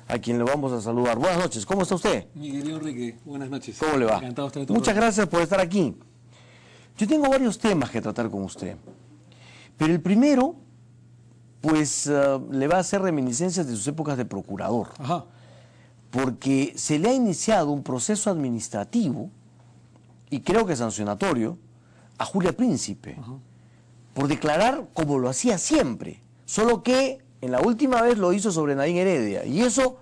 a quien le vamos a saludar. Buenas noches, ¿cómo está usted? Mi querido Enrique, buenas noches. ¿Cómo le va? Encantado de estar en tu Muchas programa. gracias por estar aquí. Yo tengo varios temas que tratar con usted, pero el primero, pues, le va a hacer reminiscencias de sus épocas de procurador, Ajá. porque se le ha iniciado un proceso administrativo, y creo que sancionatorio, a Julia Príncipe, por declarar como lo hacía siempre, solo que en la última vez lo hizo sobre Nadine Heredia, y eso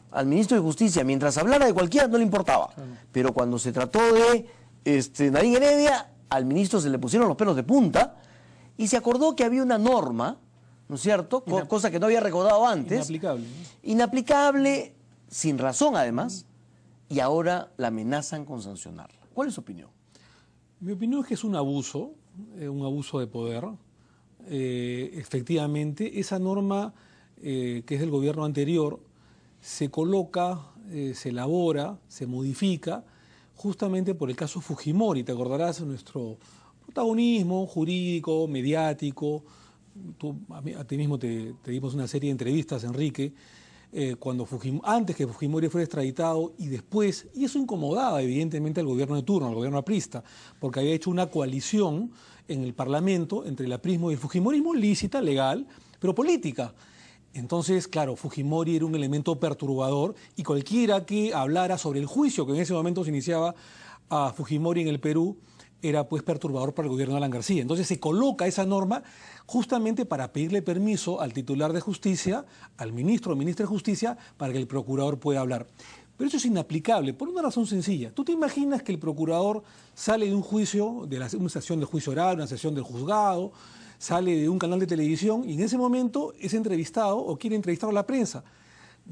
al ministro de Justicia, mientras hablara de cualquiera, no le importaba. Claro. Pero cuando se trató de Nadine Heredia, al ministro se le pusieron los pelos de punta y se acordó que había una norma, ¿no es cierto? Cosa que no había recordado antes. Inaplicable, ¿no? Inaplicable, sin razón además, y ahora la amenazan con sancionarla. ¿Cuál es su opinión? Mi opinión es que es un abuso de poder. Efectivamente, esa norma que es del gobierno anterior se coloca, se elabora, se modifica justamente por el caso Fujimori. Te acordarás de nuestro protagonismo jurídico, mediático. A ti mismo te dimos una serie de entrevistas, Enrique, antes que Fujimori fuera extraditado y después, y eso incomodaba evidentemente al gobierno de turno, al gobierno aprista, porque había hecho una coalición en el Parlamento entre el aprismo y el fujimorismo, lícita, legal, pero política. Entonces, claro, Fujimori era un elemento perturbador y cualquiera que hablara sobre el juicio que en ese momento se iniciaba a Fujimori en el Perú era pues perturbador para el gobierno de Alan García. Entonces se coloca esa norma justamente para pedirle permiso al titular de justicia, al ministro o ministra de justicia, para que el procurador pueda hablar. Pero eso es inaplicable por una razón sencilla. ¿Tú te imaginas que el procurador sale de un juicio, de una sesión del juicio oral, una sesión del juzgado, sale de un canal de televisión y en ese momento es entrevistado o quiere entrevistar a la prensa?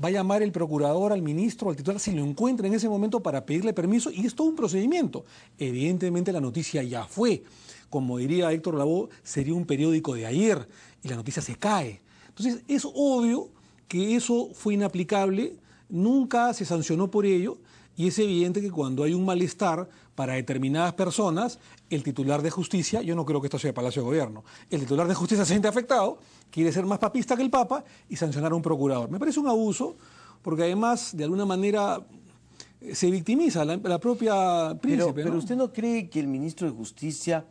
Va a llamar el procurador al ministro, al titular, si lo encuentra en ese momento para pedirle permiso y es todo un procedimiento. Evidentemente la noticia ya fue. Como diría Héctor Lavoe, sería un periódico de ayer y la noticia se cae. Entonces es obvio que eso fue inaplicable, nunca se sancionó por ello y es evidente que cuando hay un malestar para determinadas personas, el titular de justicia, yo no creo que esto sea Palacio de Gobierno, el titular de justicia se siente afectado, quiere ser más papista que el Papa y sancionar a un procurador. Me parece un abuso porque además de alguna manera se victimiza la propia Príncipe. Pero ¿no? ¿usted no cree que el ministro de Justicia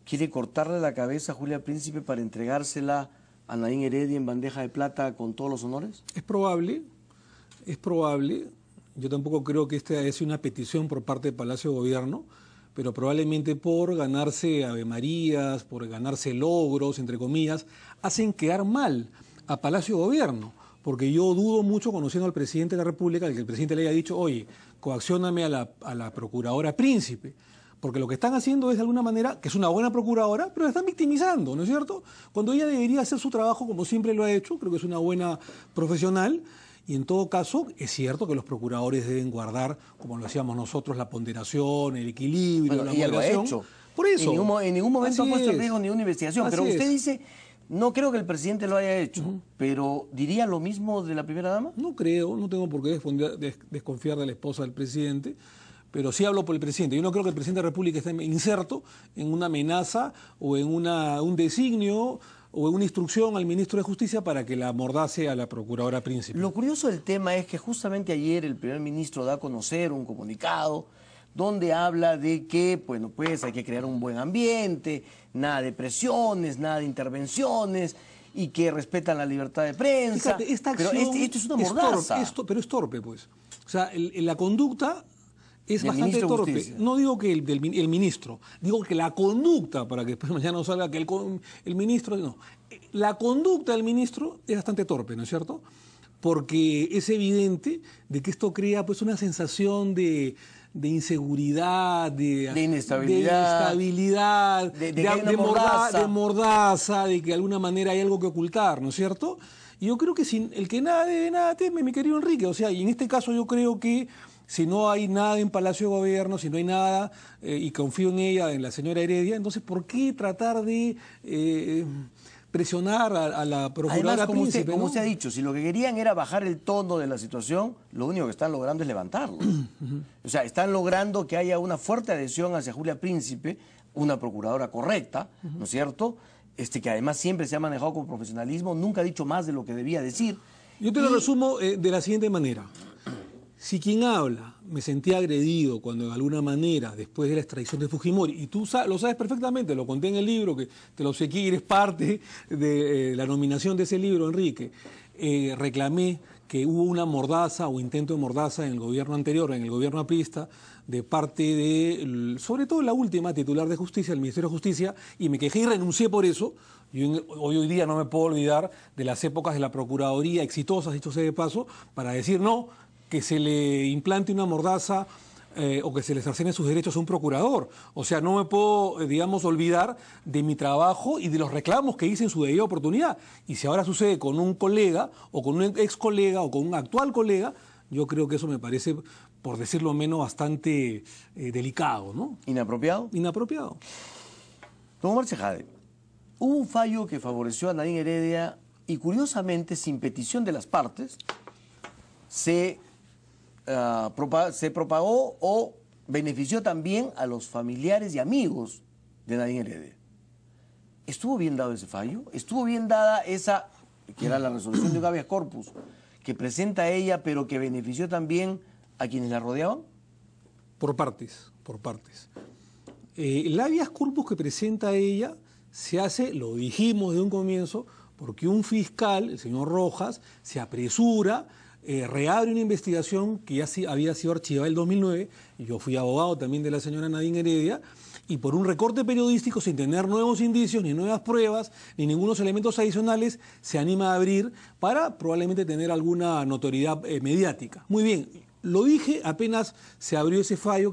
quiere cortarle la cabeza a Julia Príncipe para entregársela a Nadine Heredia en bandeja de plata con todos los honores? Es probable, es probable. Yo tampoco creo que esta es una petición por parte del Palacio de Gobierno, pero probablemente por ganarse avemarías, por ganarse logros, entre comillas, hacen quedar mal a Palacio de Gobierno. Porque yo dudo mucho, conociendo al presidente de la República, de que el presidente le haya dicho, oye, coaccióname a la procuradora Príncipe. Porque lo que están haciendo es de alguna manera, que es una buena procuradora, pero la están victimizando, ¿no es cierto? Cuando ella debería hacer su trabajo como siempre lo ha hecho, creo que es una buena profesional. Y en todo caso, es cierto que los procuradores deben guardar, como lo hacíamos nosotros, la ponderación, el equilibrio, bueno, la ella moderación. lo ha hecho. Por eso. En ningún momento ha puesto en riesgo ninguna investigación. Así Pero usted es. dice, no creo que el presidente lo haya hecho, pero ¿diría lo mismo de la primera dama? No creo, no tengo por qué desconfiar de la esposa del presidente, pero sí hablo por el presidente. Yo no creo que el presidente de la República esté inserto en una amenaza o en un designio o en una instrucción al ministro de Justicia para que la amordace a la procuradora Príncipe. Lo curioso del tema es que justamente ayer el primer ministro da a conocer un comunicado donde habla de que, bueno, pues hay que crear un buen ambiente, nada de presiones, nada de intervenciones y que respetan la libertad de prensa. Fíjate, esta acción pero esto es una mordaza. Pero es torpe, pues. O sea, la conducta es bastante torpe. No digo que el ministro, digo que la conducta, para que después mañana no salga que el ministro, no. La conducta del ministro es bastante torpe, ¿no es cierto? Porque es evidente de que esto crea pues una sensación de inseguridad, de inestabilidad, de mordaza, de que de alguna manera hay algo que ocultar, ¿no es cierto? Y yo creo que el que nada debe, nada teme, mi querido Enrique. O sea, y en este caso yo creo que si no hay nada en Palacio de Gobierno, si no hay nada, y confío en ella, en la señora Heredia, entonces ¿por qué tratar de presionar a la procuradora Príncipe? Como usted ha dicho, si lo que querían era bajar el tono de la situación, lo único que están logrando es levantarlo. O sea, están logrando que haya una fuerte adhesión hacia Julia Príncipe, una procuradora correcta, ¿no es cierto?, que además siempre se ha manejado con profesionalismo, nunca ha dicho más de lo que debía decir, Yo te lo resumo de la siguiente manera. Si quien habla me sentía agredido cuando de alguna manera, después de la extradición de Fujimori, y tú lo sabes perfectamente, lo conté en el libro, que te lo obsequié, eres parte de la nominación de ese libro, Enrique, reclamé que hubo una mordaza o intento de mordaza en el gobierno anterior, en el gobierno aprista, de parte de, sobre todo la última titular de Justicia, el Ministerio de Justicia, y me quejé y renuncié por eso. Yo hoy día no me puedo olvidar de las épocas de la Procuraduría, exitosas, dicho sea de paso, para decir no, que se le implante una mordaza o que se le cercenen sus derechos a un procurador. O sea, no me puedo, digamos, olvidar de mi trabajo y de los reclamos que hice en su debida oportunidad. Y si ahora sucede con un colega, o con un ex colega, o con un actual colega, yo creo que eso me parece, por decirlo menos, bastante delicado, ¿no? ¿Inapropiado? Inapropiado. Don Omar Chejade, hubo un fallo que favoreció a Nadine Heredia y, curiosamente, sin petición de las partes, se propagó o benefició también a los familiares y amigos de Nadine Heredia. ¿Estuvo bien dado ese fallo? ¿Estuvo bien dada esa, que era la resolución de un habeas corpus, que presenta ella, pero que benefició también a quienes la rodeaban? Por partes, por partes. El habeas corpus que presenta ella se hace, lo dijimos de un comienzo, porque un fiscal, el señor Rojas, se apresura, reabre una investigación que ya había sido archivada en el 2009, y yo fui abogado también de la señora Nadine Heredia, y por un recorte periodístico, sin tener nuevos indicios, ni nuevas pruebas, ni ningunos elementos adicionales, se anima a abrir para probablemente tener alguna notoriedad mediática. Muy bien, lo dije apenas se abrió ese fallo,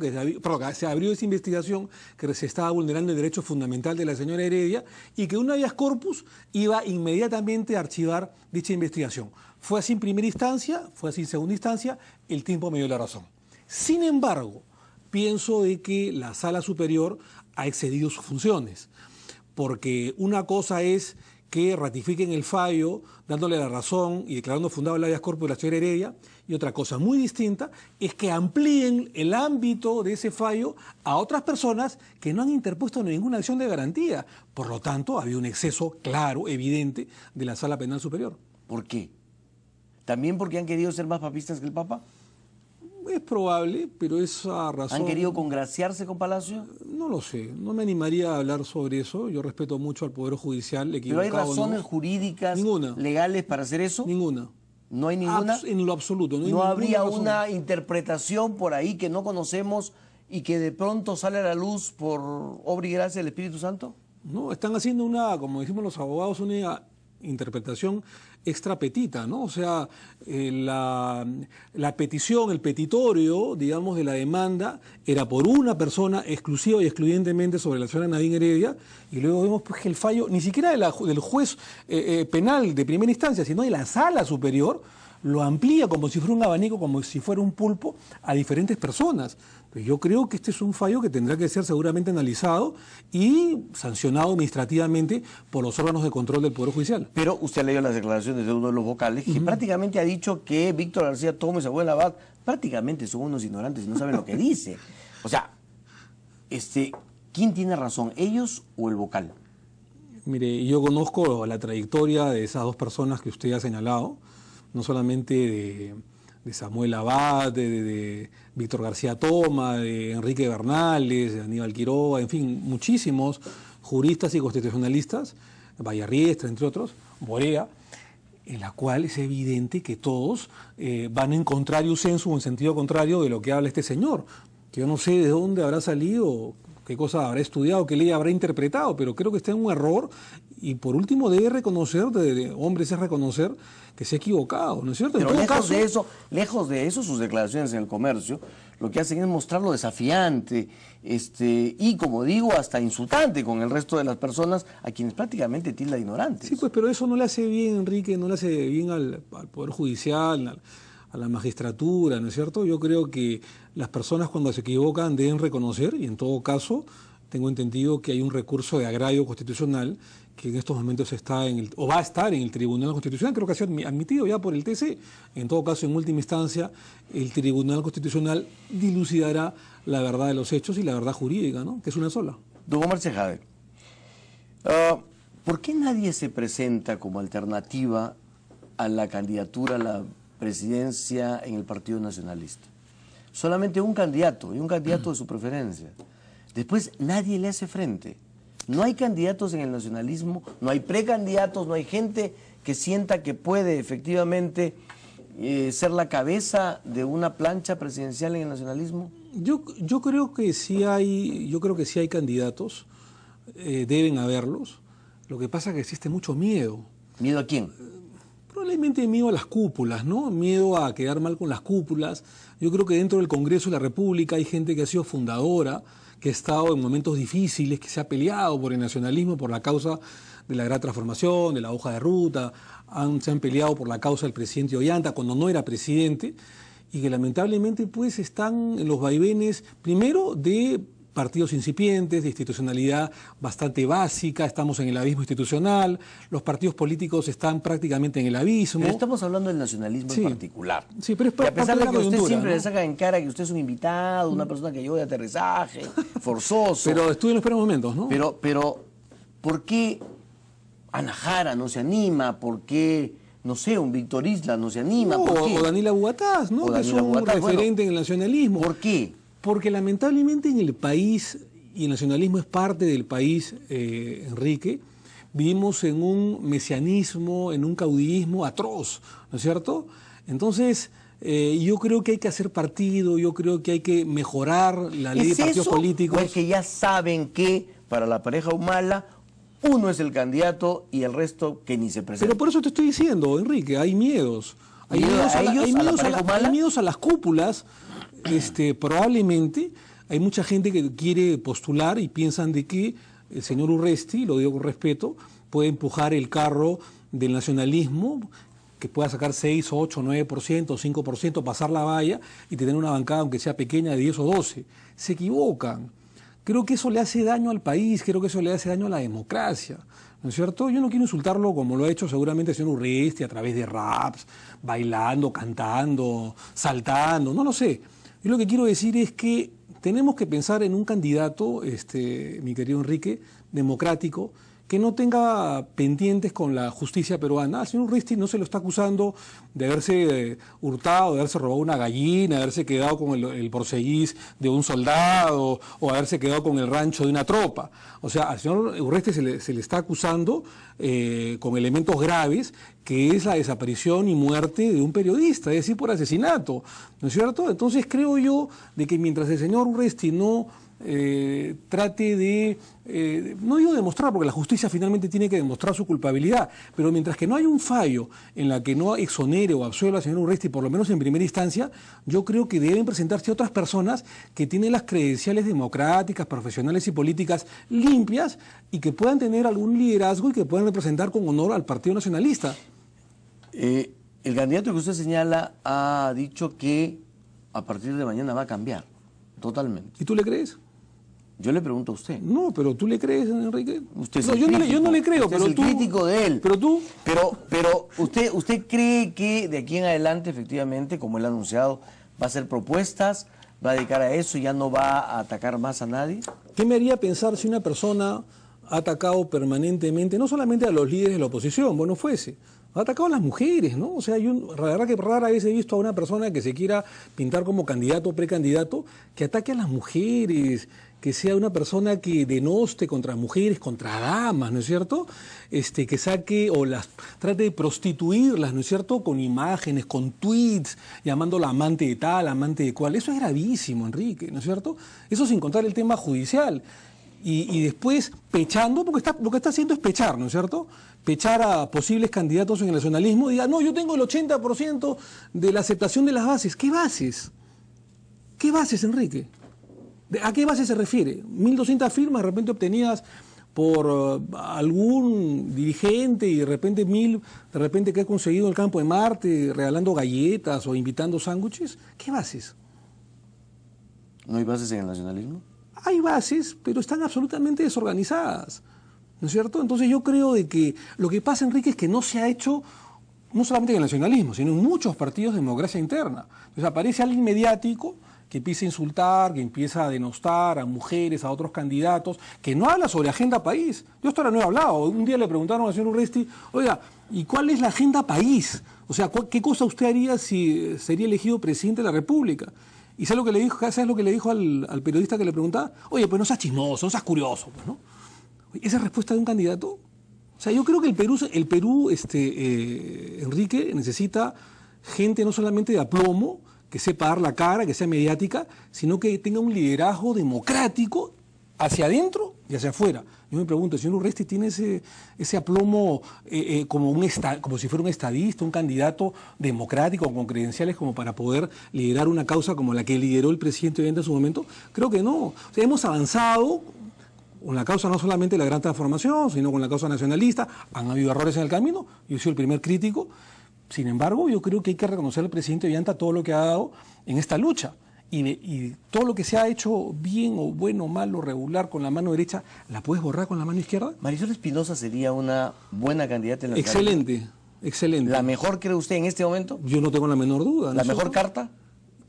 se abrió esa investigación que se estaba vulnerando el derecho fundamental de la señora Heredia y que un habeas corpus iba inmediatamente a archivar dicha investigación. Fue así en primera instancia, fue así en segunda instancia, el tiempo me dio la razón. Sin embargo, pienso de que la Sala Superior ha excedido sus funciones, porque una cosa es que ratifiquen el fallo, dándole la razón y declarando fundado el habeas corpus de la señora Heredia, y otra cosa muy distinta es que amplíen el ámbito de ese fallo a otras personas que no han interpuesto ninguna acción de garantía. Por lo tanto, había un exceso claro, evidente, de la Sala Penal Superior. ¿Por qué? ¿También porque han querido ser más papistas que el Papa? Es probable, pero esa razón... ¿Han querido congraciarse con Palacio? No lo sé, no me animaría a hablar sobre eso. Yo respeto mucho al Poder Judicial. ¿Pero hay razones jurídicas, legales para hacer eso? Ninguna. ¿No hay ninguna? En lo absoluto. ¿No habría una interpretación por ahí que no conocemos y que de pronto sale a la luz por obra y gracia del Espíritu Santo? No, están haciendo como decimos los abogados, una interpretación extrapetita, ¿no? O sea, la petición, el petitorio, digamos, de la demanda era por una persona exclusiva y excluyentemente sobre la señora Nadine Heredia, y luego vemos pues, que el fallo, ni siquiera del juez penal de primera instancia, sino de la Sala Superior, lo amplía como si fuera un abanico, como si fuera un pulpo, a diferentes personas. Pues yo creo que este es un fallo que tendrá que ser seguramente analizado y sancionado administrativamente por los órganos de control del Poder Judicial. Pero usted ha leído las declaraciones de uno de los vocales que prácticamente ha dicho que Víctor García Tomo y Samuel Abad prácticamente son unos ignorantes y no saben lo que dice. O sea, ¿quién tiene razón, ellos o el vocal? Mire, yo conozco la trayectoria de esas dos personas que usted ha señalado, no solamente de Samuel Abad, de Víctor García Toma, de Enrique Bernales, de Aníbal Quiroga, en fin, muchísimos juristas y constitucionalistas, Vallarriestra, entre otros, Borea, en la cual es evidente que todos van en contrario sensu, en sentido contrario de lo que habla este señor, que yo no sé de dónde habrá salido, qué cosa habrá estudiado, qué ley habrá interpretado, pero creo que está en un error y por último debe reconocer, hombres es reconocer que se ha equivocado, ¿no es cierto? Pero lejos de eso, sus declaraciones en El Comercio, lo que hacen es mostrarlo desafiante, y como digo, hasta insultante con el resto de las personas a quienes prácticamente tilda de ignorantes. Sí, pues, pero eso no le hace bien, Enrique, no le hace bien al Poder Judicial, a la magistratura, ¿no es cierto? Yo creo que las personas cuando se equivocan deben reconocer, y en todo caso tengo entendido que hay un recurso de agravio constitucional que en estos momentos está o va a estar en el Tribunal Constitucional, creo que ha sido admitido ya por el TC. En todo caso, en última instancia, el Tribunal Constitucional dilucidará la verdad de los hechos y la verdad jurídica, ¿no? Que es una sola. Don Omar Chejade, ¿por qué nadie se presenta como alternativa a la candidatura a la presidencia en el Partido Nacionalista. Solamente un candidato, y un candidato de su preferencia. Después nadie le hace frente. No hay candidatos en el nacionalismo, no hay precandidatos, no hay gente que sienta que puede efectivamente ser la cabeza de una plancha presidencial en el nacionalismo. Yo creo que sí hay candidatos, deben haberlos. Lo que pasa es que existe mucho miedo. ¿Miedo a quién? Probablemente miedo a las cúpulas, ¿no? Miedo a quedar mal con las cúpulas. Yo creo que dentro del Congreso de la República hay gente que ha sido fundadora, que ha estado en momentos difíciles, que se ha peleado por el nacionalismo, por la causa de la gran transformación, de la hoja de ruta, se han peleado por la causa del presidente Ollanta cuando no era presidente, y que lamentablemente pues están en los vaivenes, primero de partidos incipientes, de institucionalidad bastante básica, estamos en el abismo institucional, los partidos políticos están prácticamente en el abismo. Pero estamos hablando del nacionalismo en particular. Sí, pero es y a pesar de que usted siempre, ¿no?, le saca en cara que usted es un invitado, una persona que llegó de aterrizaje, forzoso. Pero estuve en los primeros momentos, ¿no? Pero, ¿por qué Ana Jara no se anima? ¿Por qué, no sé, un Víctor Isla no se anima? No, ¿por qué? O Daniela Bugatás, ¿no? Que es un referente en el nacionalismo. ¿Por qué? Porque lamentablemente en el país, y el nacionalismo es parte del país, Enrique, vivimos en un mesianismo, en un caudillismo atroz, ¿no es cierto? Entonces, yo creo que hay que hacer partido, yo creo que hay que mejorar la ley de partidos políticos. ¿O es que ya saben que para la pareja Humala uno es el candidato y el resto que ni se presenta? Pero por eso te estoy diciendo, Enrique, hay miedos. Hay miedos a las cúpulas. Probablemente hay mucha gente que quiere postular y piensan de que el señor Urresti, lo digo con respeto, puede empujar el carro del nacionalismo, que pueda sacar 6, 8, 9%, 5%, pasar la valla y tener una bancada, aunque sea pequeña, de 10 o 12. Se equivocan. Creo que eso le hace daño al país, creo que eso le hace daño a la democracia, ¿no es cierto? Yo no quiero insultarlo como lo ha hecho seguramente el señor Urresti a través de raps, bailando, cantando, saltando, no lo sé. Yo lo que quiero decir es que tenemos que pensar en un candidato, mi querido Enrique, democrático, que no tenga pendientes con la justicia peruana. Al señor Urresti no se lo está acusando de haberse hurtado, de haberse robado una gallina, de haberse quedado con el porceguís de un soldado o haberse quedado con el rancho de una tropa. O sea, al señor Urresti se le está acusando con elementos graves, que es la desaparición y muerte de un periodista, es decir, por asesinato, ¿no es cierto? Entonces creo yo de que mientras el señor Urresti no trate de, no digo demostrar, porque la justicia finalmente tiene que demostrar su culpabilidad, pero mientras que no hay un fallo en la que no exonere o absuelva al señor Urresti, por lo menos en primera instancia, yo creo que deben presentarse otras personas que tienen las credenciales democráticas, profesionales y políticas limpias y que puedan tener algún liderazgo y que puedan representar con honor al Partido Nacionalista. El candidato que usted señala ha dicho que a partir de mañana va a cambiar totalmente. ¿Y tú le crees? Yo le pregunto a usted. No, pero ¿tú le crees, Enrique? Usted es no, yo no le creo, usted pero es el tú... crítico de él. Pero tú... Pero usted cree que de aquí en adelante, efectivamente, como él ha anunciado, va a hacer propuestas, va a dedicar a eso y ya no va a atacar más a nadie? ¿Qué me haría pensar si una persona ha atacado permanentemente, no solamente a los líderes de la oposición, bueno fuese, ha atacado a las mujeres, ¿no? O sea, la verdad que rara vez he visto a una persona que se quiera pintar como candidato o precandidato que ataque a las mujeres, que sea una persona que denoste contra mujeres, contra damas, ¿no es cierto? Que saque o las trate de prostituirlas, ¿no es cierto? Con imágenes, con tweets, llamándola amante de tal, amante de cual. Eso es gravísimo, Enrique, ¿no es cierto? Eso sin contar el tema judicial. Y después pechando, porque lo que está haciendo es pechar, ¿no es cierto? Pechar a posibles candidatos en el nacionalismo y diga, no, yo tengo el 80% de la aceptación de las bases. ¿Qué bases? ¿Qué bases, Enrique? ¿A qué base se refiere? 1.200 firmas de repente obtenidas por algún dirigente y de repente 1.000, de repente que ha conseguido en el campo de Marte regalando galletas o invitando sándwiches. ¿Qué bases? ¿No hay bases en el nacionalismo? Hay bases, pero están absolutamente desorganizadas, ¿no es cierto? Entonces yo creo de que lo que pasa, Enrique, es que no se ha hecho no solamente en el nacionalismo, sino en muchos partidos de democracia interna. Entonces aparece alguien mediático que empieza a insultar, que empieza a denostar a mujeres, a otros candidatos, que no habla sobre agenda país. Yo hasta ahora no he hablado. Un día le preguntaron al señor Urresti, oiga, ¿y cuál es la agenda país? O sea, ¿qué cosa usted haría si sería elegido presidente de la República? ¿Y sabes lo que le dijo? ¿Sabes lo que le dijo al periodista que le preguntaba? Oye, pues no seas chismoso, no seas curioso, pues, ¿no? ¿Esa es respuesta de un candidato? O sea, yo creo que el Perú, Enrique, necesita gente no solamente de aplomo, que sepa dar la cara, que sea mediática, sino que tenga un liderazgo democrático hacia adentro y hacia afuera. Yo me pregunto, el señor Urresti tiene ese aplomo como si fuera un estadista, un candidato democrático con credenciales como para poder liderar una causa como la que lideró el presidente Ollanta en su momento. Creo que no. O sea, hemos avanzado con la causa no solamente de la gran transformación, sino con la causa nacionalista. Han habido errores en el camino, yo he sido el primer crítico. Sin embargo, yo creo que hay que reconocer al presidente Ollanta todo lo que ha dado en esta lucha. Y todo lo que se ha hecho bien o bueno, malo, regular con la mano derecha, ¿la puedes borrar con la mano izquierda? Marisol Espinosa sería una buena candidata en la Excelente, excelente. ¿La mejor cree usted en este momento? Yo no tengo la menor duda. ¿La mejor carta?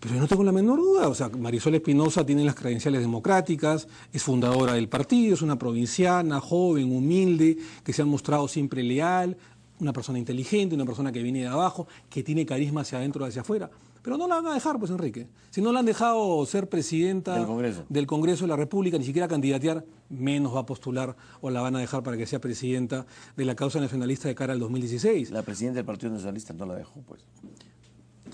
Pero yo no tengo la menor duda. O sea, Marisol Espinosa tiene las credenciales democráticas, es fundadora del partido, es una provinciana, joven, humilde, que se ha mostrado siempre leal, una persona inteligente, una persona que viene de abajo, que tiene carisma hacia adentro y hacia afuera. Pero no la van a dejar, pues, Enrique. Si no la han dejado ser presidenta del Congreso de la República, ni siquiera candidatear, menos va a postular o la van a dejar para que sea presidenta de la causa nacionalista de cara al 2016. La presidenta del Partido Nacionalista no la dejó, pues.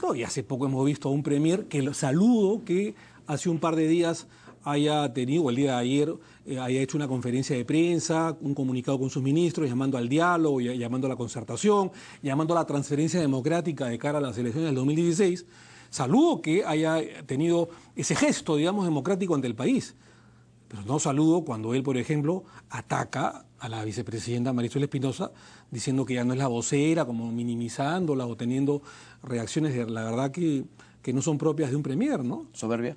No, y hace poco hemos visto a un premier que saludo que hace un par de días haya tenido, el día de ayer, haya hecho una conferencia de prensa, un comunicado con sus ministros, llamando al diálogo, llamando a la concertación, llamando a la transferencia democrática de cara a las elecciones del 2016. Saludo que haya tenido ese gesto, digamos, democrático ante el país. Pero no saludo cuando él, por ejemplo, ataca a la vicepresidenta Marisol Espinosa, diciendo que ya no es la vocera, como minimizándola o teniendo reacciones, la verdad, que no son propias de un premier, ¿no? ¿Soberbia?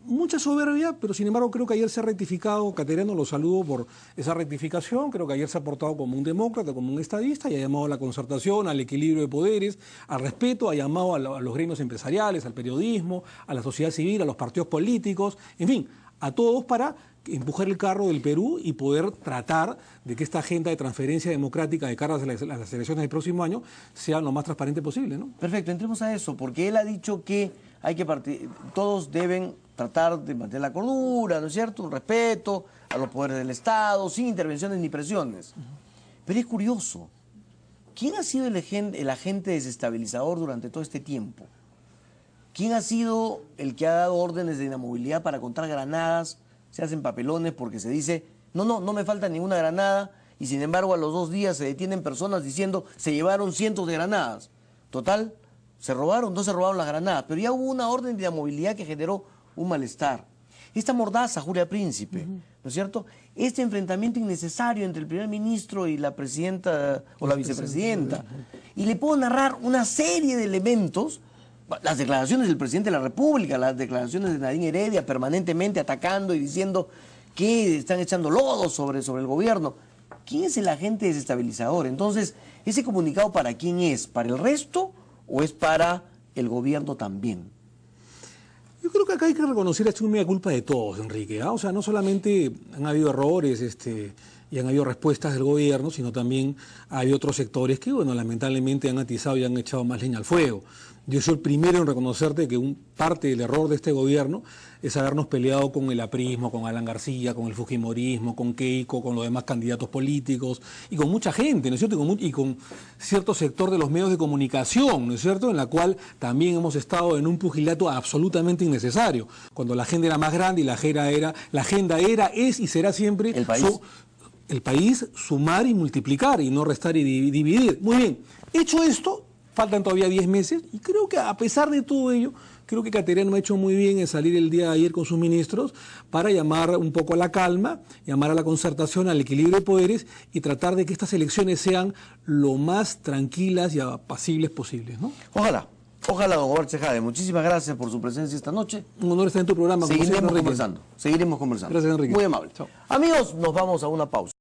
Mucha soberbia, pero sin embargo creo que ayer se ha rectificado. Cateriano, lo saludo por esa rectificación. Creo que ayer se ha portado como un demócrata, como un estadista, y ha llamado a la concertación, al equilibrio de poderes, al respeto, ha llamado a los gremios empresariales, al periodismo, a la sociedad civil, a los partidos políticos, en fin, a todos para empujar el carro del Perú y poder tratar de que esta agenda de transferencia democrática de cara a las elecciones del próximo año sea lo más transparente posible, ¿no? Perfecto, entremos a eso, porque él ha dicho que todos deben tratar de mantener la cordura, ¿no es cierto? Un respeto a los poderes del Estado, sin intervenciones ni presiones. Pero es curioso, ¿quién ha sido el agente desestabilizador durante todo este tiempo? ¿Quién ha sido el que ha dado órdenes de inamovilidad para contar granadas? Se hacen papelones porque se dice, no me falta ninguna granada, y sin embargo a los 2 días se detienen personas diciendo, se llevaron cientos de granadas. Total, no se robaron las granadas, pero ya hubo una orden de inamovilidad que generó un malestar. Esta mordaza, Julia Príncipe, ¿no es cierto? Este enfrentamiento innecesario entre el primer ministro y la presidenta o la vicepresidenta. Y le puedo narrar una serie de elementos, las declaraciones del presidente de la República, las declaraciones de Nadine Heredia permanentemente atacando y diciendo que están echando lodo sobre el gobierno. ¿Quién es el agente desestabilizador? Entonces, ¿ese comunicado para quién es? ¿Para el resto o es para el gobierno también? Yo creo que acá hay que reconocer esto es una culpa de todos, Enrique. O sea, no solamente han habido errores y han habido respuestas del gobierno, sino también hay otros sectores que, bueno, lamentablemente han atizado y han echado más leña al fuego. Yo soy el primero en reconocerte que parte del error de este gobierno es habernos peleado con el aprismo, con Alan García, con el fujimorismo, con Keiko, con los demás candidatos políticos y con mucha gente, ¿no es cierto? Y con cierto sector de los medios de comunicación, ¿no es cierto? En la cual también hemos estado en un pugilato absolutamente innecesario, cuando la agenda era más grande y la agenda era, es y será siempre el país sumar y multiplicar y no restar y dividir. Muy bien, hecho esto, faltan todavía 10 meses y creo que a pesar de todo ello, creo que Cateriano ha hecho muy bien en salir el día de ayer con sus ministros para llamar un poco a la calma, llamar a la concertación, al equilibrio de poderes y tratar de que estas elecciones sean lo más tranquilas y apacibles posibles, ¿no? Ojalá, don Robert Chejade. Muchísimas gracias por su presencia esta noche. Un honor estar en tu programa. Seguiremos conversando. Gracias, Enrique. Muy amable. Chao. Amigos, nos vamos a una pausa.